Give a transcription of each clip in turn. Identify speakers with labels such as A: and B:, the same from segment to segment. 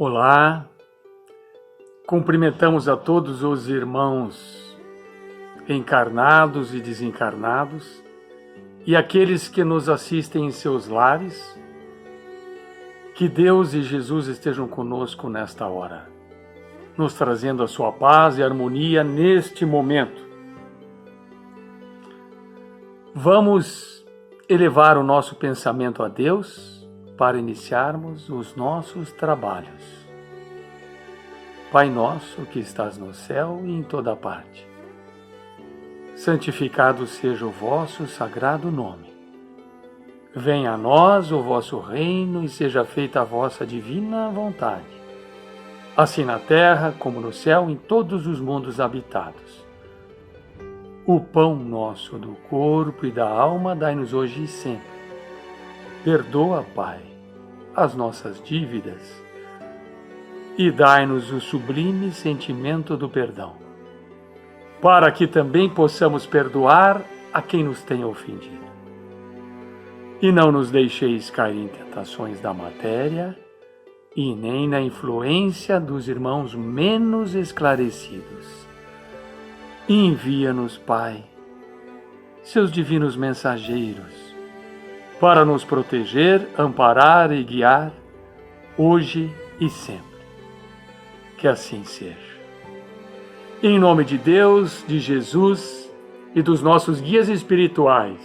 A: Olá, cumprimentamos a todos os irmãos encarnados e desencarnados e aqueles que nos assistem em seus lares. Que Deus e Jesus estejam conosco nesta hora, nos trazendo a sua paz e harmonia neste momento. Vamos elevar o nosso pensamento a Deus para iniciarmos os nossos trabalhos. Pai nosso que estás no céu e em toda parte, santificado seja o vosso sagrado nome. Venha a nós o vosso reino e seja feita a vossa divina vontade, assim na terra como no céu, em todos os mundos habitados. O pão nosso do corpo e da alma dai-nos hoje e sempre. Perdoa, Pai, as nossas dívidas e dai-nos o sublime sentimento do perdão, para que também possamos perdoar a quem nos tenha ofendido. E não nos deixeis cair em tentações da matéria e nem na influência dos irmãos menos esclarecidos. Envia-nos, Pai, seus divinos mensageiros, para nos proteger, amparar e guiar, hoje e sempre. Que assim seja. Em nome de Deus, de Jesus e dos nossos guias espirituais,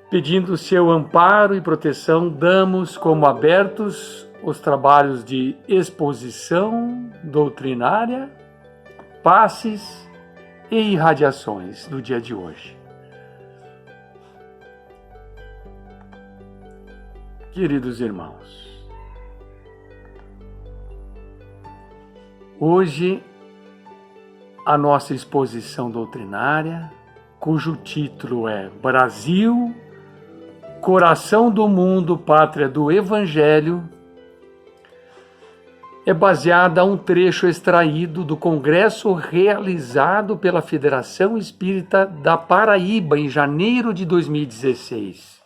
A: pedindo seu amparo e proteção, damos como abertos os trabalhos de exposição doutrinária, passes e irradiações do dia de hoje. Queridos irmãos, hoje a nossa exposição doutrinária, cujo título é Brasil, Coração do Mundo, Pátria do Evangelho, é baseada a um trecho extraído do congresso realizado pela Federação Espírita da Paraíba em janeiro de 2016.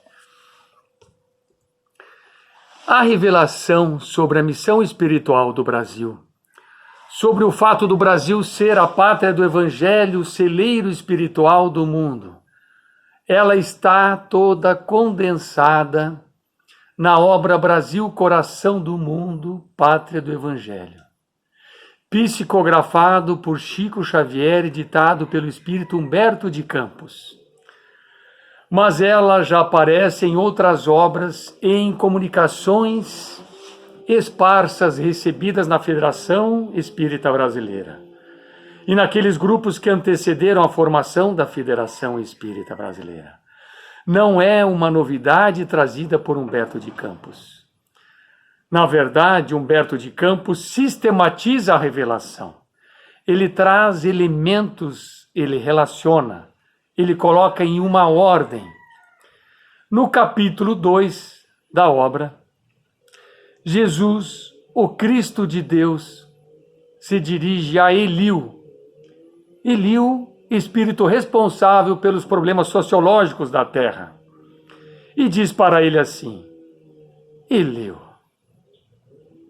A: A revelação sobre a missão espiritual do Brasil, sobre o fato do Brasil ser a pátria do Evangelho, o celeiro espiritual do mundo, ela está toda condensada na obra Brasil, Coração do Mundo, Pátria do Evangelho, psicografado por Chico Xavier e ditado pelo espírito Humberto de Campos. Mas ela já aparece em outras obras e em comunicações esparsas recebidas na Federação Espírita Brasileira e naqueles grupos que antecederam a formação da Federação Espírita Brasileira. Não é uma novidade trazida por Humberto de Campos. Na verdade, Humberto de Campos sistematiza a revelação. Ele traz elementos, ele relaciona, ele coloca em uma ordem. No capítulo 2 da obra, Jesus, o Cristo de Deus, se dirige a Eliú. Eliú, espírito responsável pelos problemas sociológicos da Terra, e diz para ele assim: Eliú,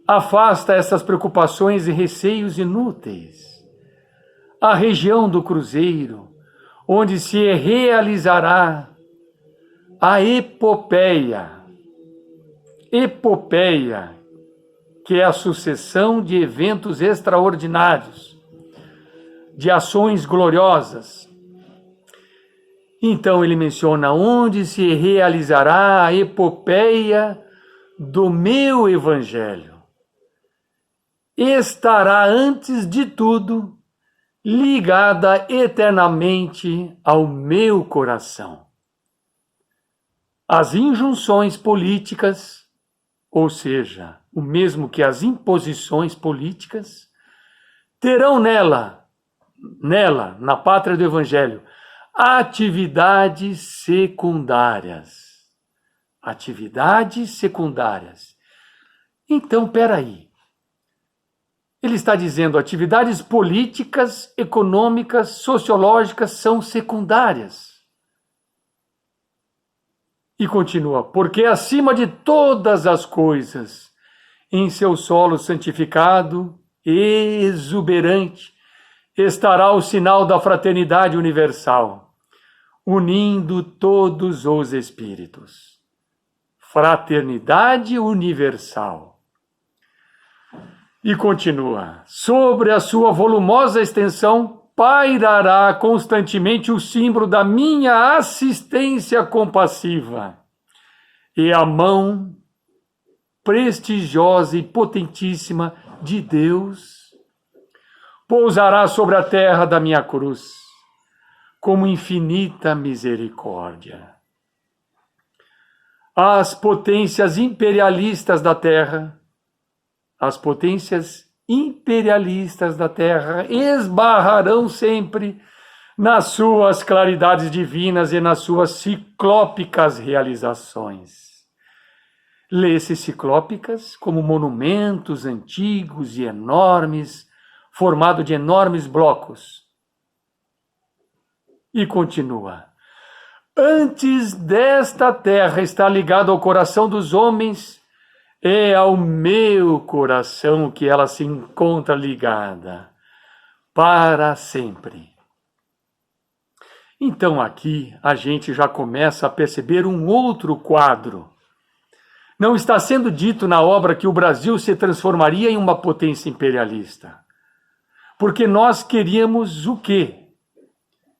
A: afasta essas preocupações e receios inúteis. A região do Cruzeiro, onde se realizará a epopeia, que é a sucessão de eventos extraordinários, de ações gloriosas. Então ele menciona onde se realizará a epopeia do meu Evangelho. Estará, antes de tudo, ligada eternamente ao meu coração. As injunções políticas, ou seja, o mesmo que as imposições políticas, terão nela, na pátria do Evangelho, atividades secundárias. Atividades secundárias. Então, peraí. Ele está dizendo atividades políticas, econômicas, sociológicas são secundárias. E continua, porque acima de todas as coisas, Em seu solo santificado e exuberante estará o sinal da fraternidade universal, unindo todos os espíritos. Fraternidade universal. E continua: sobre a sua volumosa extensão pairará constantemente o símbolo da minha assistência compassiva e a mão prestigiosa e potentíssima de Deus pousará sobre a terra da minha cruz como infinita misericórdia. As potências imperialistas da terra, esbarrarão sempre nas suas claridades divinas e nas suas ciclópicas realizações. Lê-se ciclópicas como monumentos antigos e enormes, formados de enormes blocos. E continua: antes desta terra estar ligada ao coração dos homens, é ao meu coração que ela se encontra ligada para sempre. Então aqui a gente já começa a perceber um outro quadro. Não está sendo dito na obra que o Brasil se transformaria em uma potência imperialista. Porque nós queríamos o quê?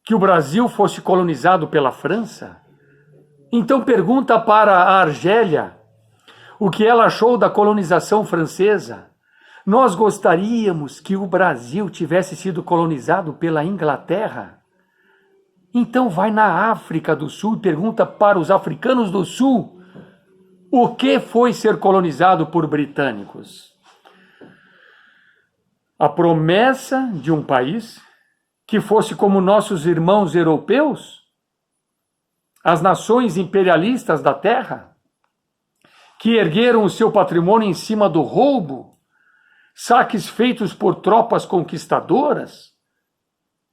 A: Que o Brasil fosse colonizado pela França? Então pergunta para a Argélia o que ela achou da colonização francesa. Nós gostaríamos que o Brasil tivesse sido colonizado pela Inglaterra? Então vai na África do Sul e pergunta para os africanos do Sul o que foi ser colonizado por britânicos. A promessa de um país que fosse como nossos irmãos europeus? As nações imperialistas da terra? Que ergueram o seu patrimônio em cima do roubo? Saques feitos por tropas conquistadoras?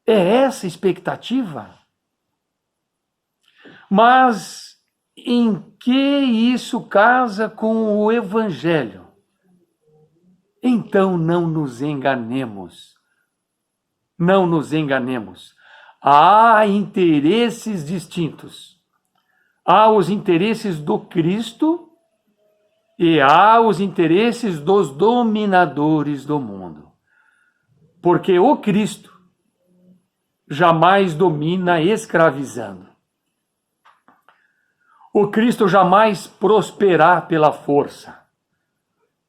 A: É essa a expectativa? Mas em que isso casa com o Evangelho? Então não nos enganemos. Não nos enganemos. Há interesses distintos. Há os interesses do Cristo e há os interesses dos dominadores do mundo. Porque o Cristo jamais domina escravizando. O Cristo jamais prosperará pela força.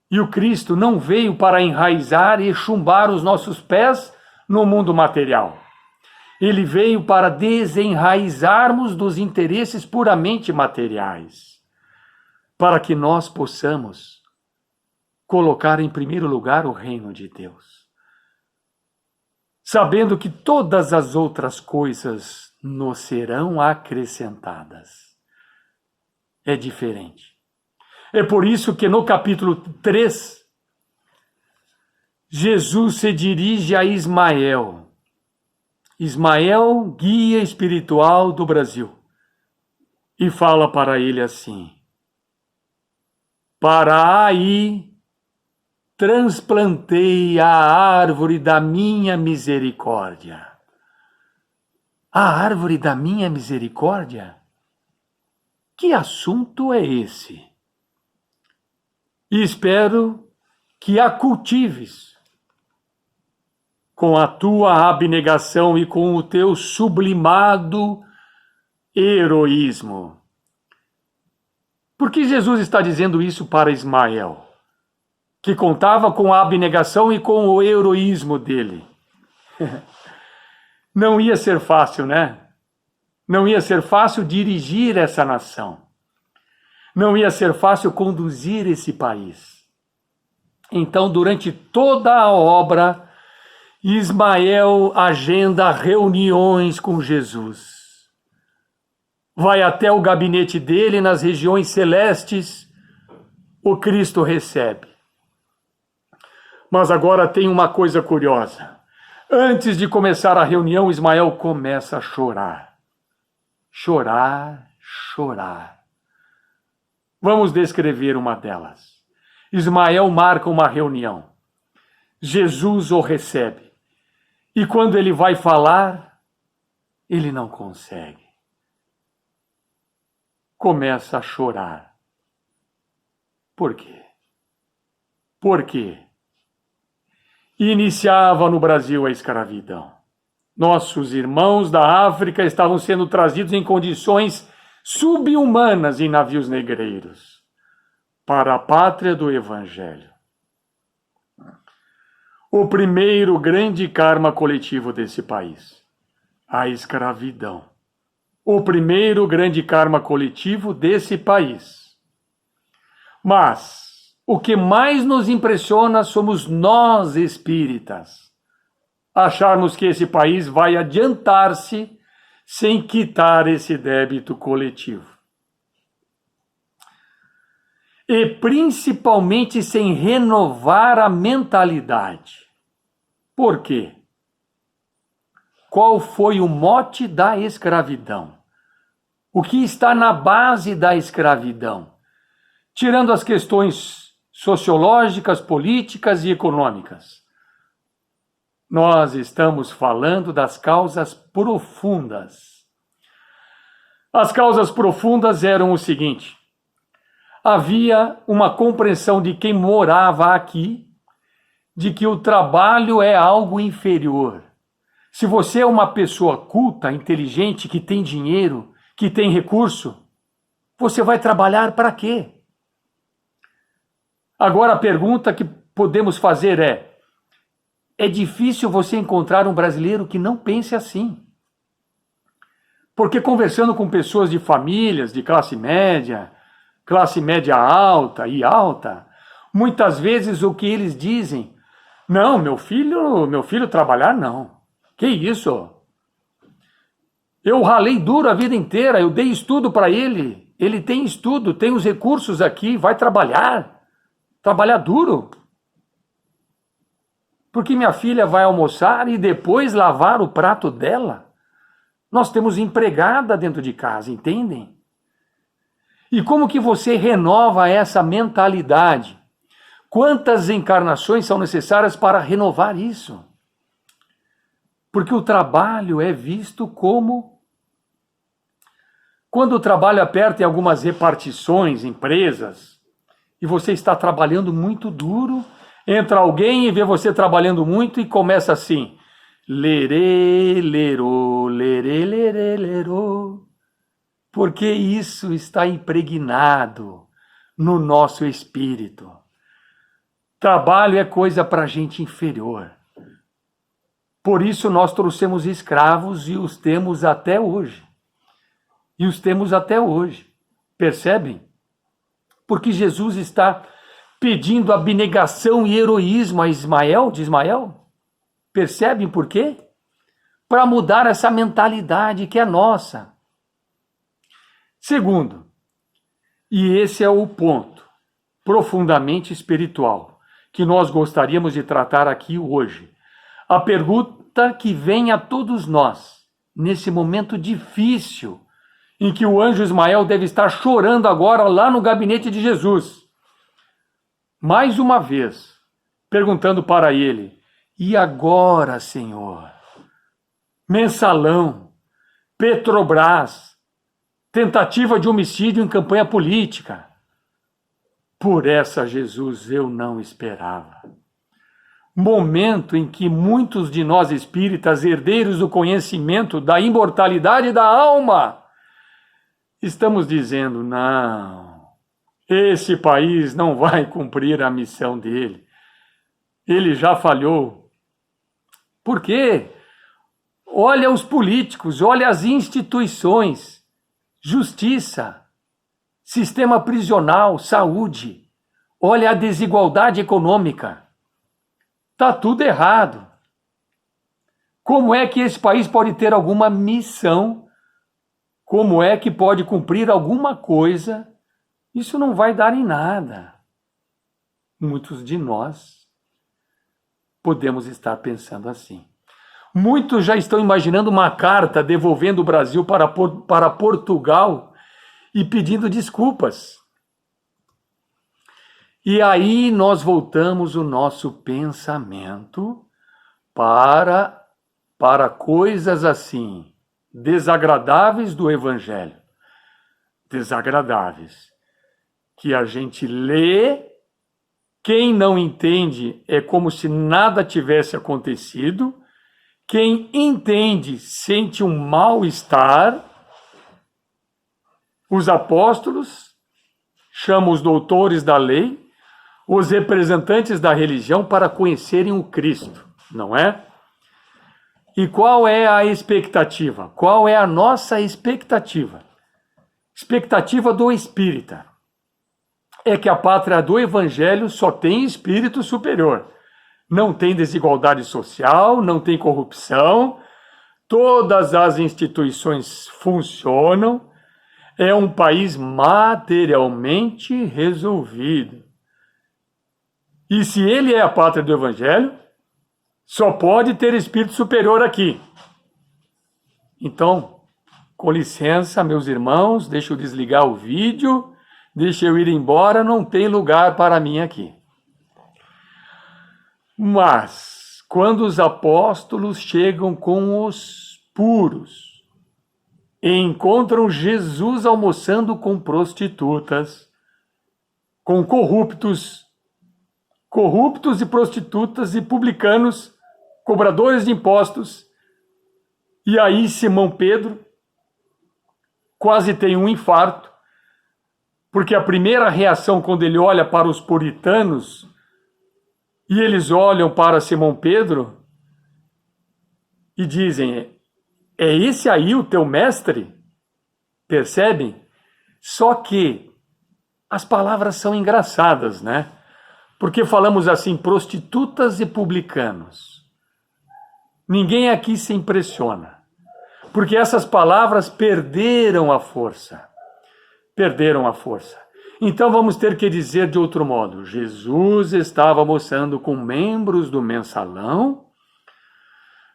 A: E o Cristo não veio para enraizar e chumbar os nossos pés no mundo material. Ele veio para desenraizarmos dos interesses puramente materiais, para que nós possamos colocar em primeiro lugar o reino de Deus, sabendo que todas as outras coisas nos serão acrescentadas. É diferente. É por isso que no capítulo 3, Jesus se dirige a Ismael. Ismael, guia espiritual do Brasil. E fala para ele assim: para aí transplantei a árvore da minha misericórdia. A árvore da minha misericórdia? Que assunto é esse? E espero que a cultives com a tua abnegação e com o teu sublimado heroísmo. Por que Jesus está dizendo isso para Ismael, que contava com a abnegação e com o heroísmo dele? Não ia ser fácil, né? Não ia ser fácil dirigir essa nação. Não ia ser fácil conduzir esse país. Então, durante toda a obra, Ismael agenda reuniões com Jesus. Vai até o gabinete dele nas regiões celestes, o Cristo recebe. Mas agora tem uma coisa curiosa. Antes de começar a reunião, Ismael começa a chorar. Chorar, chorar. Vamos descrever uma delas. Ismael marca uma reunião. Jesus o recebe. E quando ele vai falar, ele não consegue. Começa a chorar. Por quê? Por quê? Iniciava no Brasil a escravidão. Nossos irmãos da África estavam sendo trazidos em condições subhumanas em navios negreiros para a pátria do Evangelho. O primeiro grande karma coletivo desse país, a escravidão. O primeiro grande karma coletivo desse país. Mas o que mais nos impressiona somos nós espíritas. Acharmos que esse país vai adiantar-se sem quitar esse débito coletivo. E principalmente sem renovar a mentalidade. Por quê? Qual foi o mote da escravidão? O que está na base da escravidão? Tirando as questões sociológicas, políticas e econômicas. Nós estamos falando das causas profundas. As causas profundas eram o seguinte: havia uma compreensão de quem morava aqui, de que o trabalho é algo inferior. Se você é uma pessoa culta, inteligente, que tem dinheiro, que tem recurso, você vai trabalhar para quê? Agora a pergunta que podemos fazer é difícil você encontrar um brasileiro que não pense assim. Porque conversando com pessoas de famílias, de classe média alta e alta, muitas vezes o que eles dizem, não, meu filho trabalhar não. Que isso? Eu ralei duro a vida inteira, eu dei estudo para ele. Ele tem estudo, tem os recursos aqui, vai trabalhar. Trabalhar duro. Porque minha filha vai almoçar e depois lavar o prato dela. Nós temos empregada dentro de casa, entendem? E como que você renova essa mentalidade? Quantas encarnações são necessárias para renovar isso? Porque o trabalho é visto como... Quando o trabalho aperta em algumas repartições, empresas, e você está trabalhando muito duro, entra alguém e vê você trabalhando muito e começa assim, lerê, lerô, lerê, lerê, lerô, porque isso está impregnado no nosso espírito. Trabalho é coisa para gente inferior. Por isso nós trouxemos escravos e os temos até hoje. Percebem? Porque Jesus está pedindo abnegação e heroísmo a Ismael. Percebem por quê? Para mudar essa mentalidade que é nossa. Segundo, e esse é o ponto profundamente espiritual que nós gostaríamos de tratar aqui hoje. A pergunta que vem a todos nós, nesse momento difícil, em que o anjo Ismael deve estar chorando agora lá no gabinete de Jesus. Mais uma vez, perguntando para ele, e agora, Senhor? Mensalão, Petrobras, tentativa de homicídio em campanha política. Por essa, Jesus, eu não esperava. Momento em que muitos de nós espíritas, herdeiros do conhecimento da imortalidade da alma, estamos dizendo, não, esse país não vai cumprir a missão dele. Ele já falhou. Por quê? Olha os políticos, olha as instituições, justiça, sistema prisional, saúde, olha a desigualdade econômica. Está tudo errado. Como é que esse país pode ter alguma missão? Como é que pode cumprir alguma coisa? Isso não vai dar em nada. Muitos de nós podemos estar pensando assim. Muitos já estão imaginando uma carta devolvendo o Brasil para Portugal e pedindo desculpas. E aí nós voltamos o nosso pensamento para coisas assim, desagradáveis do Evangelho. Desagradáveis. Que a gente lê, quem não entende é como se nada tivesse acontecido, quem entende sente um mal-estar. Os apóstolos chamam os doutores da lei, os representantes da religião para conhecerem o Cristo, não é? E qual é a expectativa? Qual é a nossa expectativa? Expectativa do espírita é que a pátria do Evangelho só tem espírito superior. Não tem desigualdade social, não tem corrupção, todas as instituições funcionam, é um país materialmente resolvido. E se ele é a pátria do Evangelho, só pode ter espírito superior aqui. Então, com licença, meus irmãos, deixa eu desligar o vídeo, deixa eu ir embora, não tem lugar para mim aqui. Mas, quando os apóstolos chegam com os puros e encontram Jesus almoçando com prostitutas, com corruptos e prostitutas e publicanos, cobradores de impostos, e aí Simão Pedro quase tem um infarto, porque a primeira reação quando ele olha para os puritanos e eles olham para Simão Pedro e dizem: é esse aí o teu mestre? Percebem? Só que as palavras são engraçadas, né? Porque falamos assim, prostitutas e publicanos. Ninguém aqui se impressiona, porque essas palavras perderam a força. Perderam a força. Então vamos ter que dizer de outro modo: Jesus estava almoçando com membros do mensalão,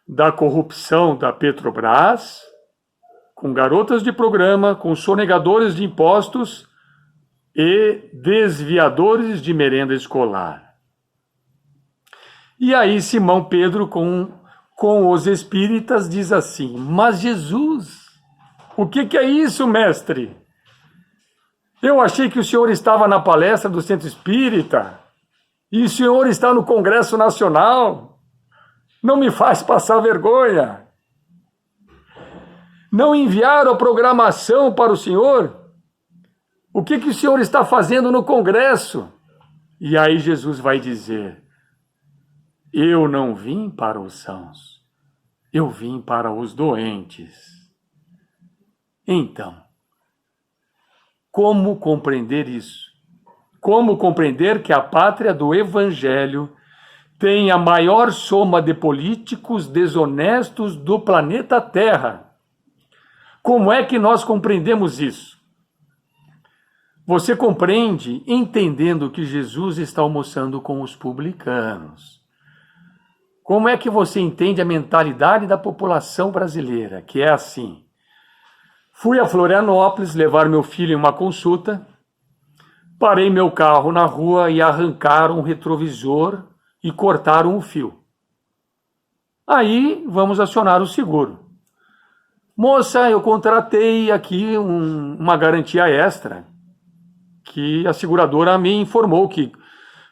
A: da corrupção da Petrobras, com garotas de programa, com sonegadores de impostos e desviadores de merenda escolar. E aí Simão Pedro com os espíritas diz assim: mas Jesus, o que é isso, mestre? Eu achei que o senhor estava na palestra do Centro Espírita e o senhor está no Congresso Nacional. Não me faz passar vergonha. Não enviaram a programação para o senhor? O que o senhor está fazendo no Congresso? E aí Jesus vai dizer: eu não vim para os sãos, eu vim para os doentes. Então, como compreender isso? Como compreender que a pátria do Evangelho tem a maior soma de políticos desonestos do planeta Terra? Como é que nós compreendemos isso? Você compreende entendendo que Jesus está almoçando com os publicanos. Como é que você entende a mentalidade da população brasileira, que é assim: fui a Florianópolis levar meu filho em uma consulta, parei meu carro na rua e arrancaram o retrovisor e cortaram o fio. Aí vamos acionar o seguro. Moça, eu contratei aqui uma garantia extra, que a seguradora me informou que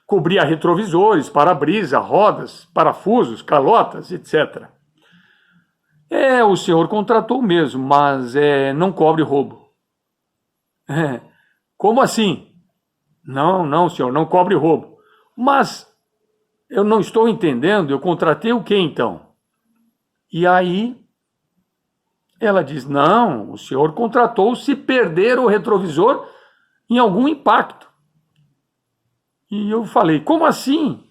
A: cobria retrovisores, para-brisa, rodas, parafusos, calotas, etc. O senhor contratou mesmo, mas não cobre roubo. Como assim? Não, senhor, não cobre roubo. Mas eu não estou entendendo, eu contratei o que então? E aí ela diz: não, o senhor contratou se perder o retrovisor em algum impacto. E eu falei: como assim?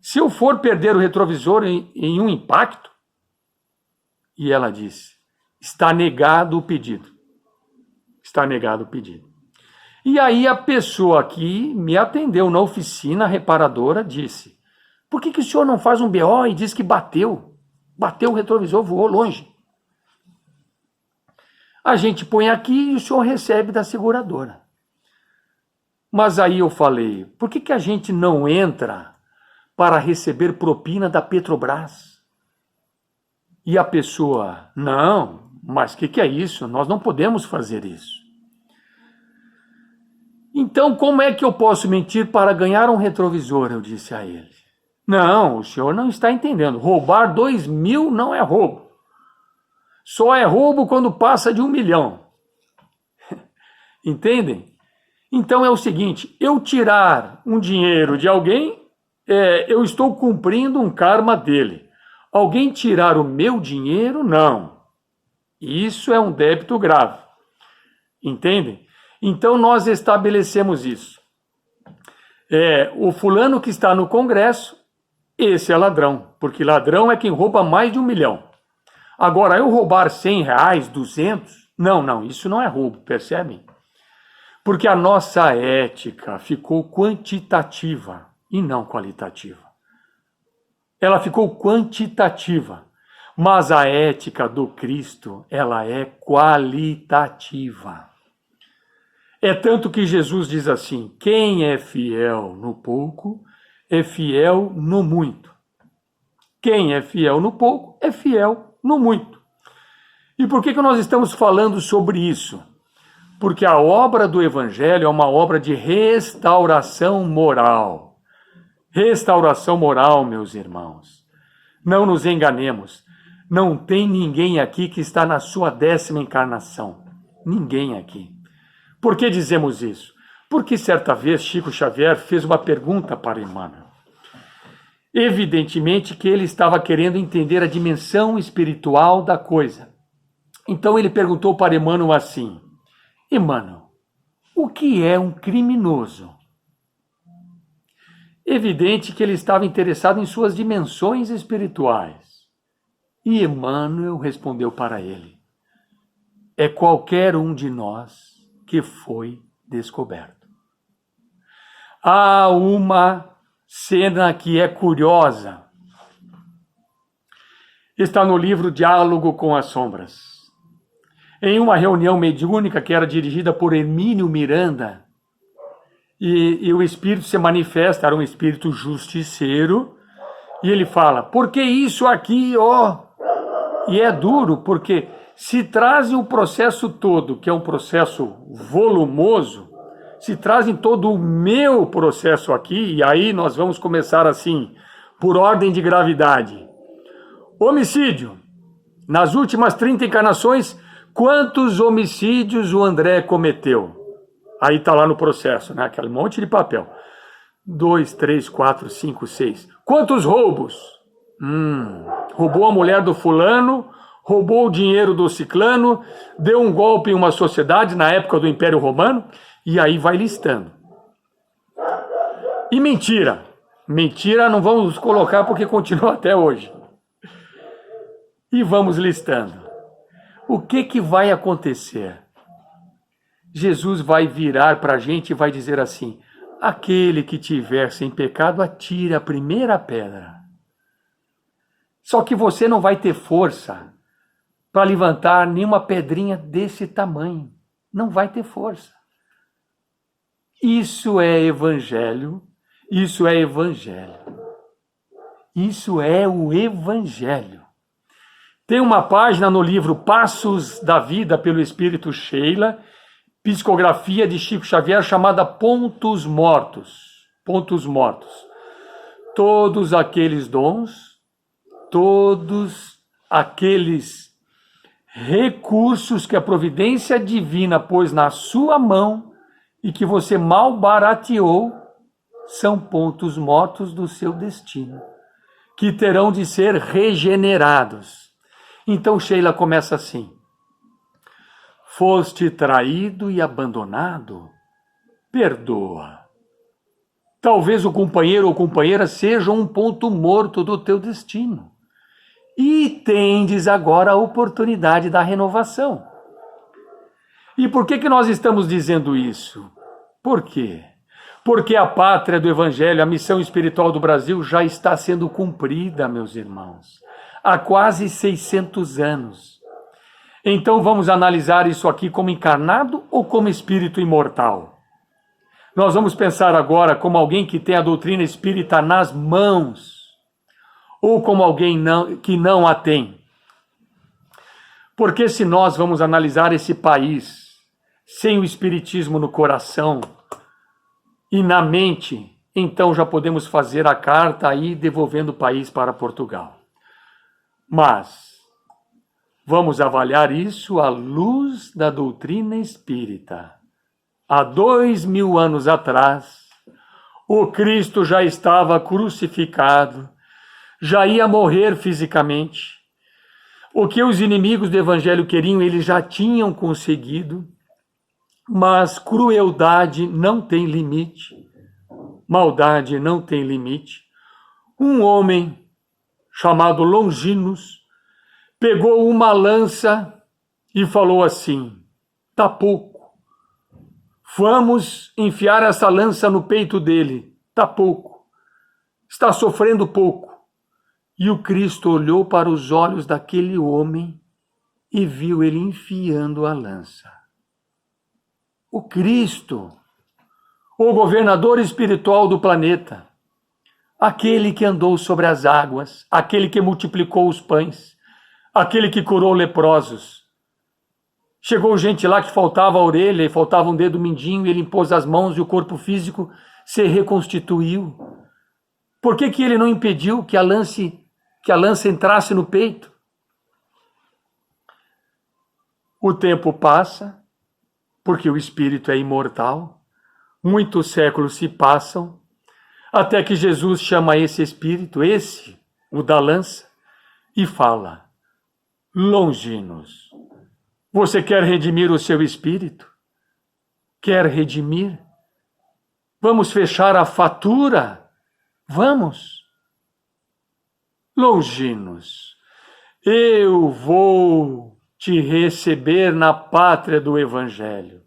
A: Se eu for perder o retrovisor em um impacto? E ela disse: está negado o pedido. Está negado o pedido. E aí a pessoa que me atendeu na oficina, a reparadora, disse: por que o senhor não faz um BO e diz que bateu? Bateu o retrovisor, voou longe. A gente põe aqui e o senhor recebe da seguradora. Mas aí eu falei, por que a gente não entra para receber propina da Petrobras? E a pessoa, não, mas o que é isso? Nós não podemos fazer isso. Então, como é que eu posso mentir para ganhar um retrovisor? Eu disse a ele. Não, o senhor não está entendendo. Roubar 2.000 não é roubo. Só é roubo quando passa de 1 milhão. Entendem? Então é o seguinte, eu tirar um dinheiro de alguém, eu estou cumprindo um karma dele. Alguém tirar o meu dinheiro, não. Isso é um débito grave. Entendem? Então nós estabelecemos isso. O fulano que está no Congresso, esse é ladrão, porque ladrão é quem rouba mais de 1 milhão. Agora, eu roubar 100 reais, 200, não, isso não é roubo, percebem? Porque a nossa ética ficou quantitativa e não qualitativa. Ela ficou quantitativa, mas a ética do Cristo, ela é qualitativa. É tanto que Jesus diz assim, quem é fiel no pouco, é fiel no muito. Quem é fiel no pouco, é fiel no muito. E por que nós estamos falando sobre isso? Porque a obra do Evangelho é uma obra de restauração moral. Restauração moral, meus irmãos. Não nos enganemos. Não tem ninguém aqui que está na sua 10ª encarnação. Ninguém aqui. Por que dizemos isso? Porque certa vez Chico Xavier fez uma pergunta para Emmanuel. Evidentemente que ele estava querendo entender a dimensão espiritual da coisa. Então ele perguntou para Emmanuel assim, Emmanuel, o que é um criminoso? Evidente que ele estava interessado em suas dimensões espirituais. E Emmanuel respondeu para ele, é qualquer um de nós que foi descoberto. Há uma cena que é curiosa. Está no livro Diálogo com as Sombras. Em uma reunião mediúnica que era dirigida por Hermínio Miranda, e o espírito se manifesta, era um espírito justiceiro, e ele fala, por que isso aqui, ó? E é duro, porque se trazem o processo todo, que é um processo volumoso, se trazem todo o meu processo aqui, e aí nós vamos começar assim, por ordem de gravidade. Homicídio. Nas últimas 30 encarnações, quantos homicídios o André cometeu? Aí está lá no processo, né? Aquele monte de papel. 2, 3, 4, 5, 6. Quantos roubos? Roubou a mulher do fulano, roubou o dinheiro do ciclano, deu um golpe em uma sociedade na época do Império Romano, e aí vai listando. E mentira. Mentira não vamos colocar porque continua até hoje. E vamos listando. O que vai acontecer? Jesus vai virar para a gente e vai dizer assim, aquele que tiver sem pecado, atire a primeira pedra. Só que você não vai ter força para levantar nenhuma pedrinha desse tamanho. Não vai ter força. Isso é evangelho. Isso é evangelho. Isso é o evangelho. Tem uma página no livro Passos da Vida pelo Espírito Sheila, psicografia de Chico Xavier, chamada Pontos Mortos. Pontos Mortos. Todos aqueles dons, todos aqueles recursos que a providência divina pôs na sua mão e que você mal barateou, são pontos mortos do seu destino, que terão de ser regenerados. Então Sheila começa assim, foste traído e abandonado, perdoa. Talvez o companheiro ou companheira seja um ponto morto do teu destino. E tendes agora a oportunidade da renovação. E por que nós estamos dizendo isso? Por quê? Porque a pátria do Evangelho, a missão espiritual do Brasil já está sendo cumprida, meus irmãos, há quase 600 anos. Então vamos analisar isso aqui como encarnado ou como espírito imortal? Nós vamos pensar agora como alguém que tem a doutrina espírita nas mãos, ou como alguém que não a tem. Porque se nós vamos analisar esse país sem o espiritismo no coração e na mente, então já podemos fazer a carta aí devolvendo o país para Portugal. Mas vamos avaliar isso à luz da doutrina espírita. Há 2000 anos atrás, o Cristo já estava crucificado, já ia morrer fisicamente. O que os inimigos do Evangelho queriam, eles já tinham conseguido, mas crueldade não tem limite, maldade não tem limite. Um homem chamado Longinos pegou uma lança e falou assim: tá pouco, vamos enfiar essa lança no peito dele, tá pouco, está sofrendo pouco. E o Cristo olhou para os olhos daquele homem e viu ele enfiando a lança. O Cristo, o governador espiritual do planeta, aquele que andou sobre as águas, aquele que multiplicou os pães, aquele que curou leprosos. Chegou gente lá que faltava a orelha e faltava um dedo mindinho, e ele impôs as mãos e o corpo físico se reconstituiu. Por que ele não impediu que a lança entrasse no peito? O tempo passa, porque o espírito é imortal. Muitos séculos se passam, até que Jesus chama esse espírito, o da lança, e fala: Longinos, você quer redimir o seu espírito? Quer redimir? Vamos fechar a fatura? Vamos. Longinos, eu vou te receber na pátria do Evangelho,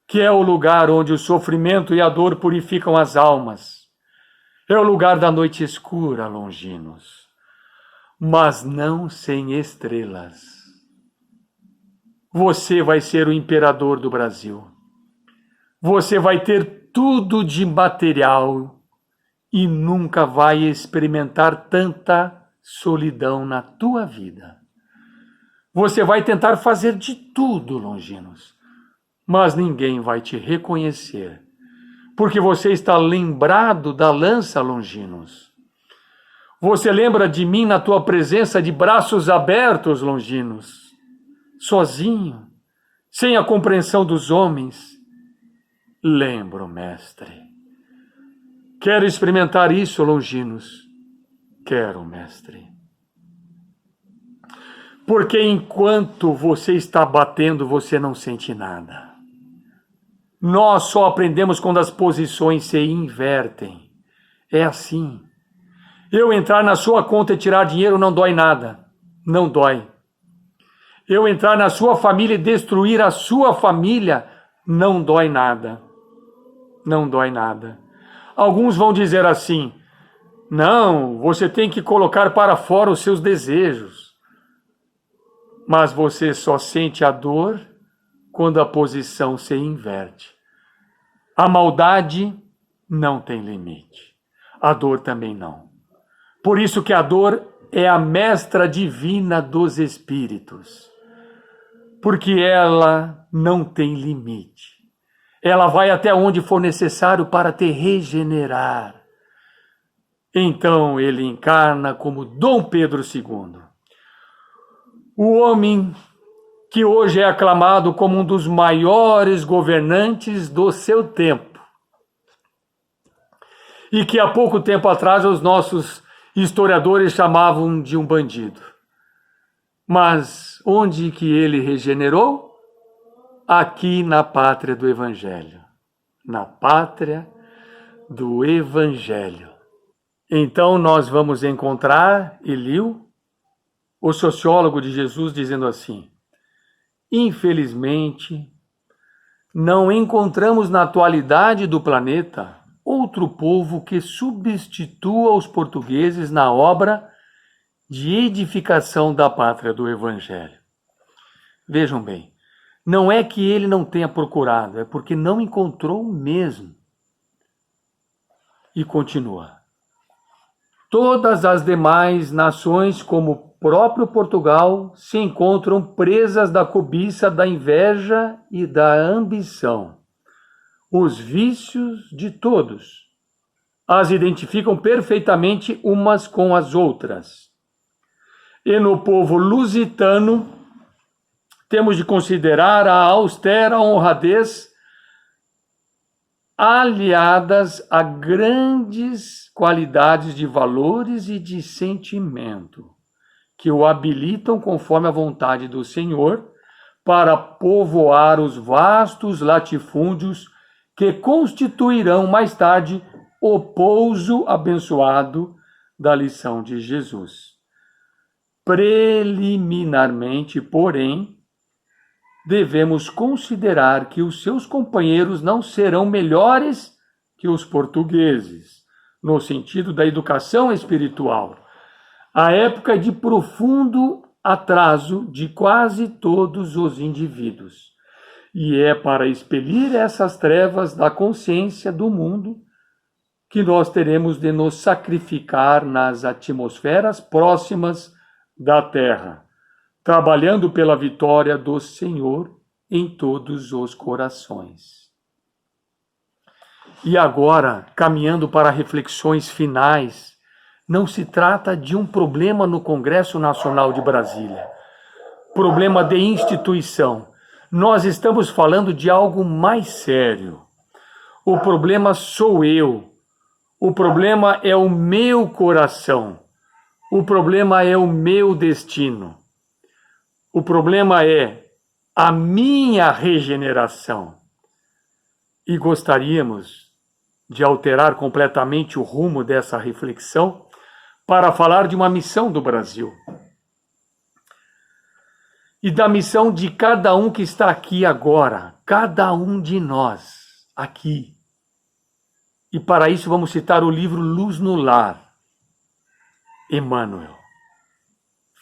A: que é o lugar onde o sofrimento e a dor purificam as almas. É o lugar da noite escura, Longinos, mas não sem estrelas. Você vai ser o imperador do Brasil. Você vai ter tudo de material e nunca vai experimentar tanta solidão na tua vida. Você vai tentar fazer de tudo, Longinos, mas ninguém vai te reconhecer, porque você está lembrado da lança, Longinos. Você lembra de mim na tua presença de braços abertos, Longinos, sozinho, sem a compreensão dos homens. Lembro, mestre. Quero experimentar isso, Longinos. Quero, mestre. Porque enquanto você está batendo, você não sente nada. Nós só aprendemos quando as posições se invertem. É assim. Eu entrar na sua conta e tirar dinheiro não dói nada. Não dói. Eu entrar na sua família e destruir a sua família não dói nada. Não dói nada. Alguns vão dizer assim: não, você tem que colocar para fora os seus desejos. Mas você só sente a dor quando a posição se inverte. A maldade não tem limite. A dor também não. Por isso que a dor é a mestra divina dos espíritos. Porque ela não tem limite. Ela vai até onde for necessário para te regenerar. Então ele encarna como Dom Pedro II. O homem que hoje é aclamado como um dos maiores governantes do seu tempo. E que há pouco tempo atrás os nossos historiadores chamavam de um bandido. Mas onde que ele regenerou? Aqui na pátria do Evangelho. Na pátria do Evangelho. Então nós vamos encontrar Eliú, o sociólogo de Jesus, dizendo assim: infelizmente, não encontramos na atualidade do planeta outro povo que substitua os portugueses na obra de edificação da pátria do Evangelho. Vejam bem, Não é que ele não tenha procurado, é porque não encontrou mesmo. E continua. Todas as demais nações, como o próprio Portugal, se encontram presas da cobiça, da inveja e da ambição. Os vícios de todos as identificam perfeitamente umas com as outras. E no povo lusitano, temos de considerar a austera honradez aliadas a grandes qualidades de valores e de sentimento, que o habilitam conforme a vontade do Senhor para povoar os vastos latifúndios que constituirão mais tarde o pouso abençoado da lição de Jesus. Preliminarmente, porém, devemos considerar que os seus companheiros não serão melhores que os portugueses, no sentido da educação espiritual. A época é de profundo atraso de quase todos os indivíduos, e é para expelir essas trevas da consciência do mundo que nós teremos de nos sacrificar nas atmosferas próximas da Terra, trabalhando pela vitória do Senhor em todos os corações. E agora, caminhando para reflexões finais, não se trata de um problema no Congresso Nacional de Brasília, problema de instituição. Nós estamos falando de algo mais sério. O problema sou eu. O problema é o meu coração. O problema é o meu destino. O problema é a minha regeneração. E gostaríamos de alterar completamente o rumo dessa reflexão para falar de uma missão do Brasil. E da missão de cada um que está aqui agora, cada um de nós aqui. E para isso vamos citar o livro Luz no Lar, Emmanuel,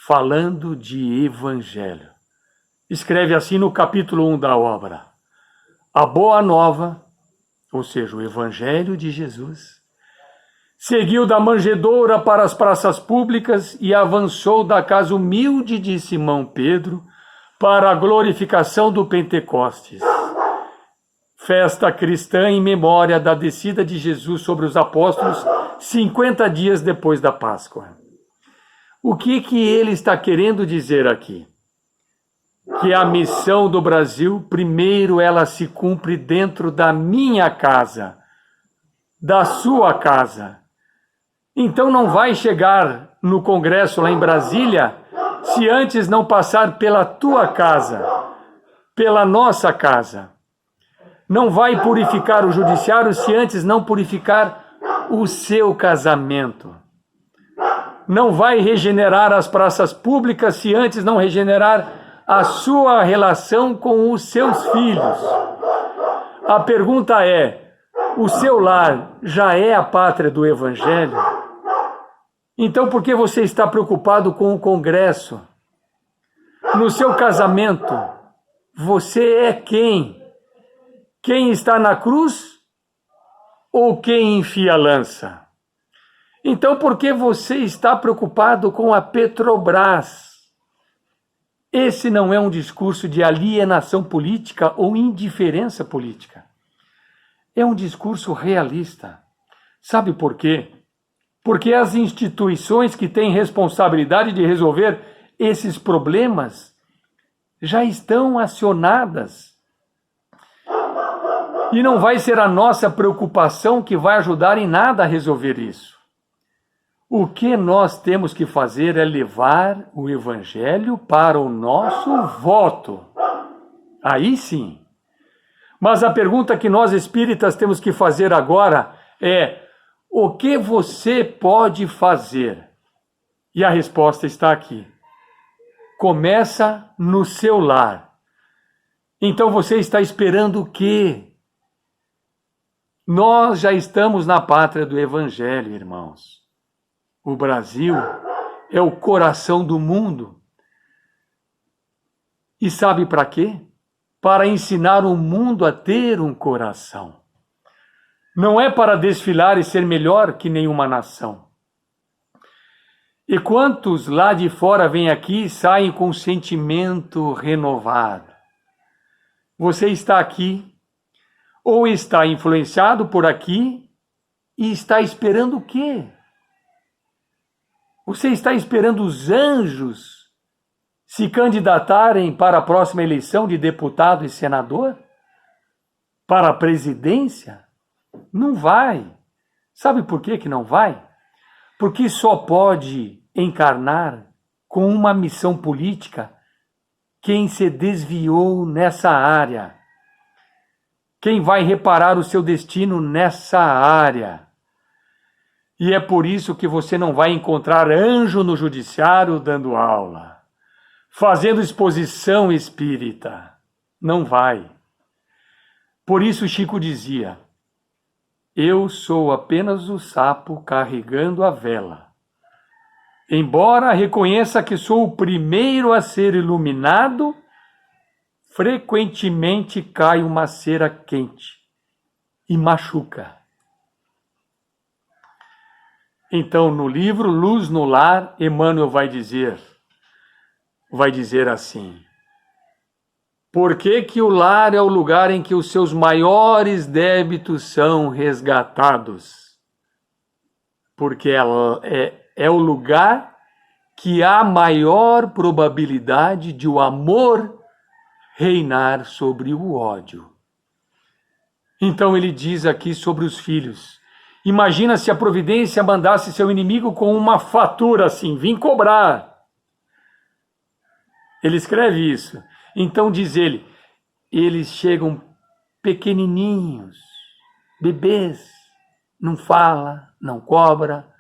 A: falando de Evangelho. Escreve assim no capítulo 1 da obra: a Boa Nova, ou seja, o Evangelho de Jesus, seguiu da manjedoura para as praças públicas e avançou da casa humilde de Simão Pedro para a glorificação do Pentecostes, festa cristã em memória da descida de Jesus sobre os apóstolos 50 dias depois da Páscoa. O que ele está querendo dizer aqui? Que a missão do Brasil, primeiro ela se cumpre dentro da minha casa, da sua casa. Então não vai chegar no Congresso lá em Brasília se antes não passar pela tua casa, pela nossa casa. Não vai purificar o judiciário se antes não purificar o seu casamento. Não vai regenerar as praças públicas se antes não regenerar a sua relação com os seus filhos. A pergunta é: o seu lar já é a pátria do Evangelho? Então por que você está preocupado com o Congresso? No seu casamento, você é quem? Quem está na cruz ou quem enfia a lança? Então por que você está preocupado com a Petrobras? Esse não é um discurso de alienação política ou indiferença política. É um discurso realista. Sabe por quê? Porque as instituições que têm responsabilidade de resolver esses problemas já estão acionadas. E não vai ser a nossa preocupação que vai ajudar em nada a resolver isso. O que nós temos que fazer é levar o Evangelho para o nosso voto. Aí sim. Mas a pergunta que nós espíritas temos que fazer agora é: o que você pode fazer? E a resposta está aqui. Começa no seu lar. Então você está esperando o quê? Nós já estamos na pátria do Evangelho, irmãos. O Brasil é o coração do mundo. E sabe para quê? para ensinar o mundo a ter um coração. Não é para desfilar e ser melhor que nenhuma nação. E quantos lá de fora vêm aqui e saem com um sentimento renovado? Você está aqui, ou está influenciado por aqui, e está esperando o quê? Você está esperando os anjos se candidatarem para a próxima eleição de deputado e senador? Para a presidência? Não vai. Sabe por que não vai? Porque só pode encarnar com uma missão política quem se desviou nessa área. Quem vai reparar o seu destino nessa área. E é por isso que você não vai encontrar anjo no judiciário dando aula, fazendo exposição espírita. Não vai. Por isso Chico dizia: eu sou apenas o sapo carregando a vela. Embora reconheça que sou o primeiro a ser iluminado, frequentemente cai uma cera quente e machuca. Então, no livro Luz no Lar, Emmanuel vai dizer assim: por que que o lar é o lugar em que os seus maiores débitos são resgatados? Porque é o lugar que há maior probabilidade de o amor reinar sobre o ódio. Então ele diz aqui sobre os filhos: imagina se a providência mandasse seu inimigo com uma fatura assim, vim cobrar. Ele escreve isso. Então diz ele, eles chegam pequenininhos, bebês, não fala, não cobra,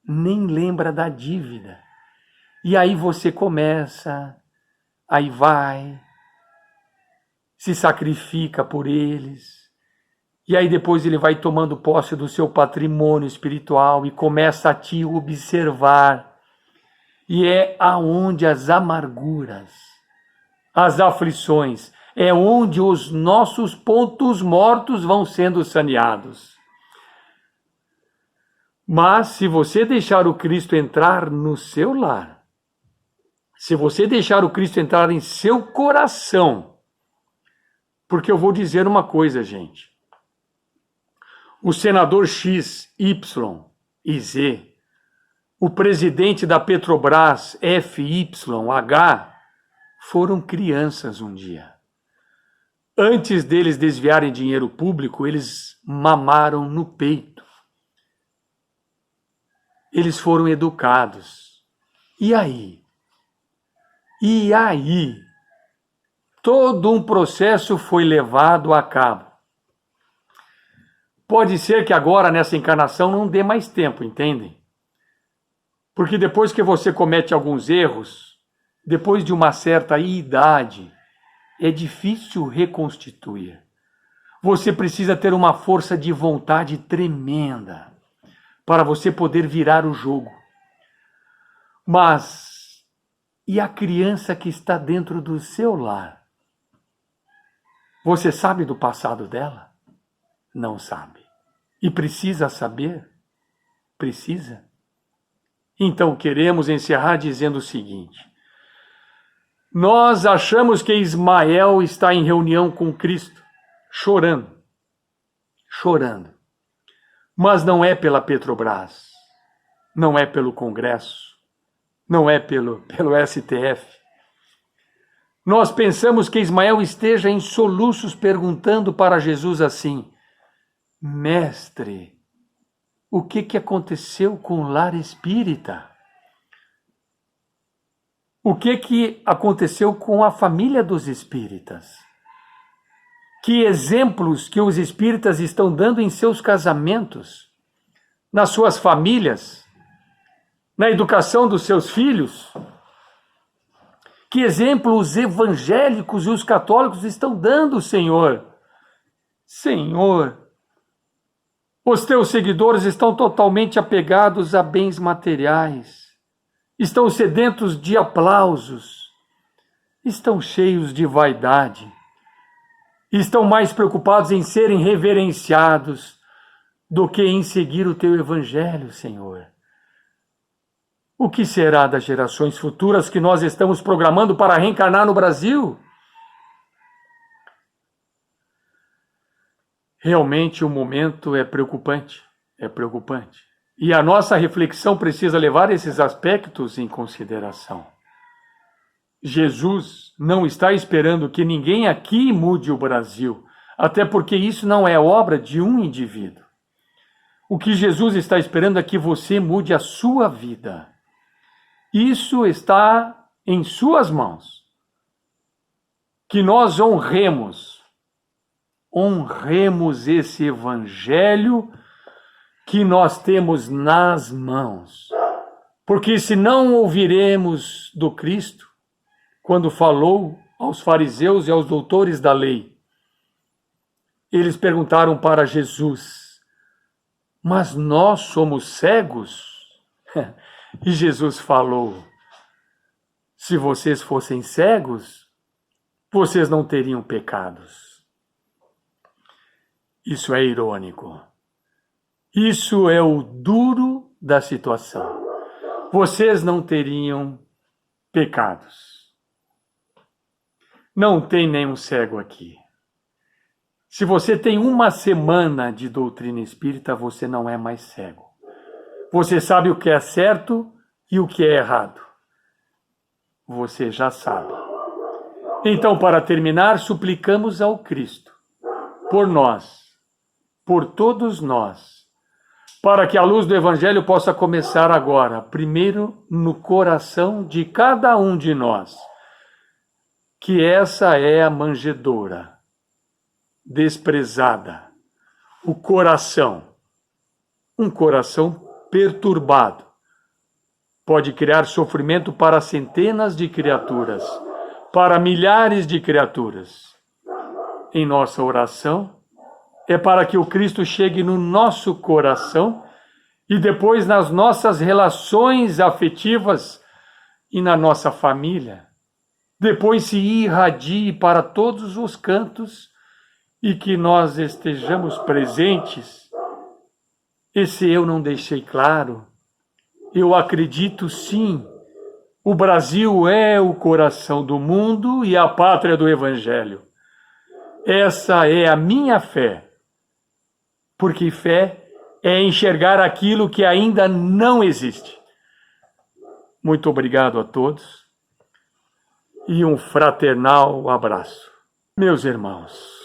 A: nem lembra da dívida. E aí você começa, aí vai, se sacrifica por eles. E aí depois ele vai tomando posse do seu patrimônio espiritual e começa a te observar. E é aonde as amarguras, as aflições, é onde os nossos pontos mortos vão sendo saneados. Mas se você deixar o Cristo entrar no seu lar, se você deixar o Cristo entrar em seu coração, porque eu vou dizer uma coisa, gente. O senador X, Y e Z, o presidente da Petrobras, FYH, foram crianças um dia. Antes deles desviarem dinheiro público, eles mamaram no peito. Eles foram educados. E aí? Todo um processo foi levado a cabo. Pode ser que agora, nessa encarnação, não dê mais tempo, entendem? Porque depois que você comete alguns erros, depois de uma certa idade, é difícil reconstituir. Você precisa ter uma força de vontade tremenda para você poder virar o jogo. Mas, e a criança que está dentro do seu lar? Você sabe do passado dela? Não sabe. E precisa saber? Precisa. Então queremos encerrar dizendo o seguinte: nós achamos que Ismael está em reunião com Cristo, chorando. Mas não é pela Petrobras, não é pelo Congresso, não é pelo STF. Nós pensamos que Ismael esteja em soluços perguntando para Jesus assim: Mestre, o que aconteceu com o lar espírita? O que aconteceu com a família dos espíritas? Que exemplos que os espíritas estão dando em seus casamentos, nas suas famílias, na educação dos seus filhos? Que exemplos os evangélicos e os católicos estão dando, Senhor? Senhor, os teus seguidores estão totalmente apegados a bens materiais, estão sedentos de aplausos, estão cheios de vaidade, estão mais preocupados em serem reverenciados do que em seguir o teu evangelho, Senhor. O que será das gerações futuras que nós estamos programando para reencarnar no Brasil? Realmente o momento é preocupante, E a nossa reflexão precisa levar esses aspectos em consideração. Jesus não está esperando que ninguém aqui mude o Brasil, até porque isso não é obra de um indivíduo. O que Jesus está esperando é que você mude a sua vida. Isso está em suas mãos. Que nós honremos esse evangelho que nós temos nas mãos. Porque se não ouviremos do Cristo, quando falou aos fariseus e aos doutores da lei, eles perguntaram para Jesus: mas nós somos cegos? E Jesus falou: se vocês fossem cegos, vocês não teriam pecados. Isso é irônico. Isso é o duro da situação. Vocês não teriam pecados. Não tem nenhum cego aqui. Se você tem uma semana de doutrina espírita, você não é mais cego. Você sabe o que é certo e o que é errado. Você já sabe. Então, para terminar, suplicamos ao Cristo, por nós, por todos nós, para que a luz do Evangelho possa começar agora, primeiro no coração de cada um de nós, que essa é a manjedoura desprezada, o coração, um coração perturbado, pode criar sofrimento para centenas de criaturas, para milhares de criaturas. Em nossa oração, é para que o Cristo chegue no nosso coração e depois nas nossas relações afetivas e na nossa família. Depois se irradie para todos os cantos e que nós estejamos presentes. E se eu não deixei claro, eu acredito sim, o Brasil é o coração do mundo e a pátria do Evangelho. Essa é a minha fé, porque fé é enxergar aquilo que ainda não existe. Muito obrigado a todos e um fraternal abraço. Meus irmãos,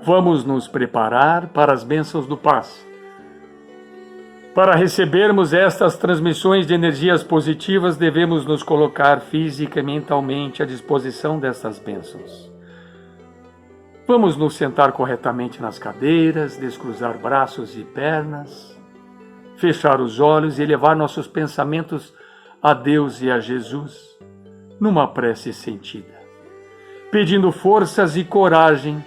A: vamos nos preparar para as bênçãos do passe. Para recebermos estas transmissões de energias positivas, devemos nos colocar física e mentalmente à disposição dessas bênçãos. Vamos nos sentar corretamente nas cadeiras, descruzar braços e pernas, fechar os olhos e elevar nossos pensamentos a Deus e a Jesus, numa prece sentida, pedindo forças e coragem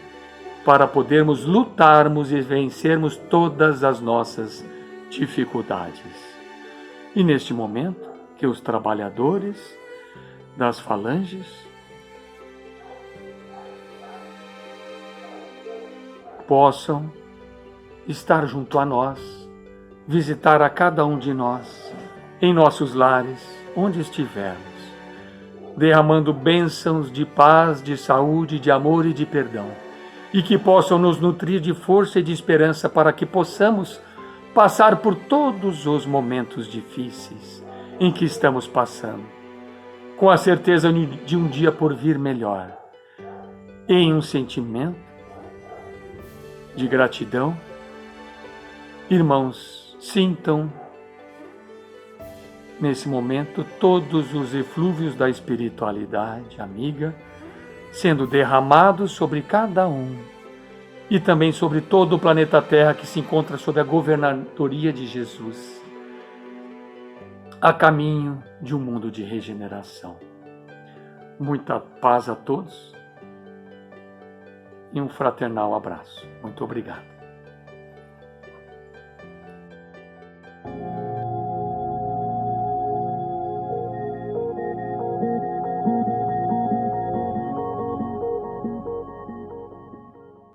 A: para podermos lutarmos e vencermos todas as nossas dificuldades. E neste momento, que os trabalhadores das falanges possam estar junto a nós, visitar a cada um de nós, em nossos lares, onde estivermos, derramando bênçãos de paz, de saúde, de amor e de perdão, e que possam nos nutrir de força e de esperança para que possamos passar por todos os momentos difíceis em que estamos passando, com a certeza de um dia por vir melhor, em um sentimento de gratidão. Irmãos, sintam nesse momento todos os eflúvios da espiritualidade amiga sendo derramados sobre cada um e também sobre todo o planeta Terra que se encontra sob a governadoria de Jesus, a caminho de um mundo de regeneração. Muita paz a todos e um fraternal abraço. Muito obrigado.